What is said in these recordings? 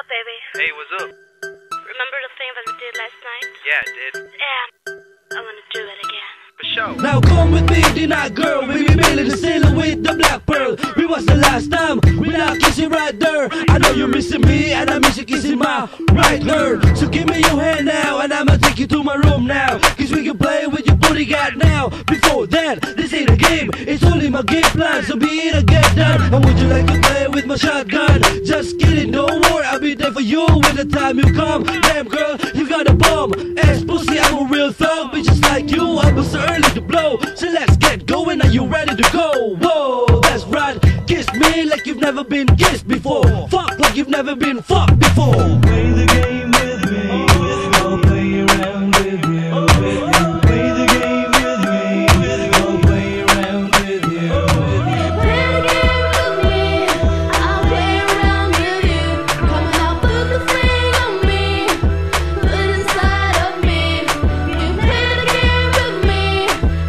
baby. Hey, what's up? Remember the thing that we did last night? Yeah, I did. Yeah, I wanna do it again. For sure. Now come with me, tonight, girl. We be mailing the sailor with the black pearl. We was the last time we now kissing right there. I know you're missing me and I miss you kissing my right girl. So give me your hand now and I'ma take you to my room now. Cause we can play with your booty got now. Before that, this ain't a game, it's only my game plan. So be it or get done. And would you like to play with my shotgun? Just kidding, don't worry, I'll be there for you when the time you come. Damn girl, you got a bomb ass pussy, I'm a real thug. Be just like you, I was so early to blow. So let's get going, are you ready to go? Whoa, that's right, kiss me like you've never been kissed before. Fuck like you've never been fucked before. Play the game with me, I'll play around with you. Play the game with me, I'll play around with you. Play the game with me, I'll play around with you. Come on, put the thing on me, put it inside of me. You play the game with me,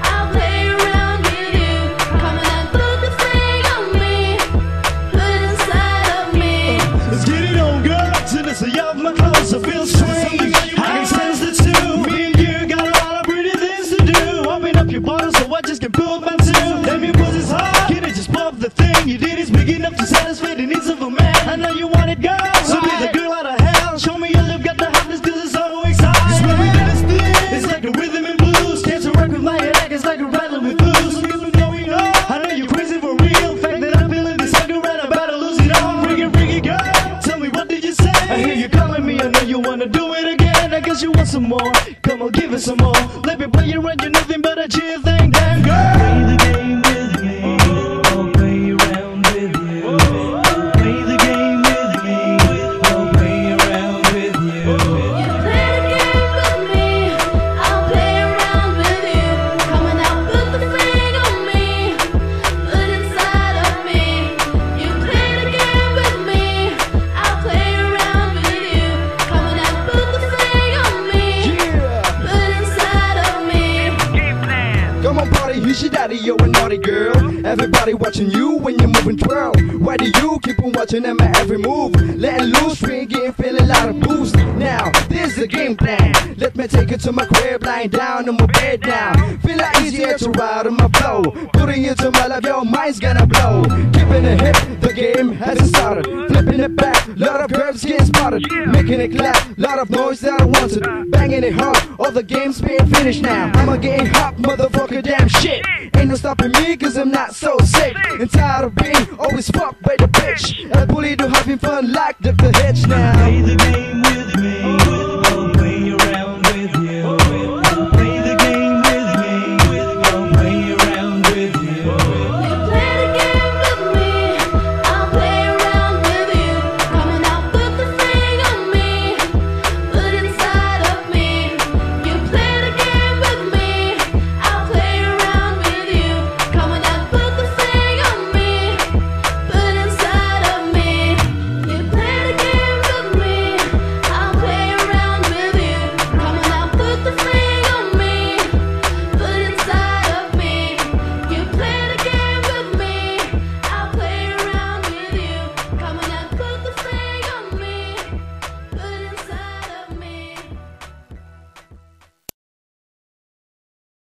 I'll play around with you. Come on, put the thing on me, put it inside of me. Let's get it on, girl. Since I off my clothes, I feel strange. I can sense the two. Me and you got a lot of pretty things to do. Open up your bottle so I just can pull my two. Let me push this hard. Can it just pump the thing? You did is big enough to satisfy the needs of a man. I know you want it, girl. So be the girl out of hell. Show me your love, got the hotness, cause it's so exciting. It's when we do this thing. It's like a rhythm and blues. Can't you work with my head, it's like a rattling with blues. So keep it going on. I know you're crazy for real. Fact that I'm feeling this sucker right about to lose it all. Bring it, girl. Tell me, what did you say? I hear you calling me, I know you wanna do it again. I guess you want some more. Come on, give it some more. Let me play around, you're nothing but a chill thing, damn girl. Play the game with me, I'll play around with you. Play the game with me, I'll play around with you. You play the game with me, I'll play around with you. Come on now, put the thing on me, put it inside of me. You play the game with me, I'll play around with you. Come on now, put the thing on me, put it inside of me. Game plan. Come on, party, you should daddy, you're a naughty girl. Everybody watching you when you're moving twirl. Why do you keep on watching at my every move? Letting loose, drinking, feeling a lot of boost. Now, this is the game plan. Let me take you to my crib, lying down on my bed now. Feel like easier to ride on my flow. Putting you to my life, your mind's gonna blow. Keeping it hip, the game hasn't started. Flipping it back, lot of curves getting spotted. Making it clap, lot of noise that I wanted. Banging it hard, all the games being finished now. I'm a getting hot, motherfucker, damn shit. Ain't no stopping me, cause I'm not so sick. And tired of being always fucked by the bitch. I bully to having fun like the hitch now. Play the game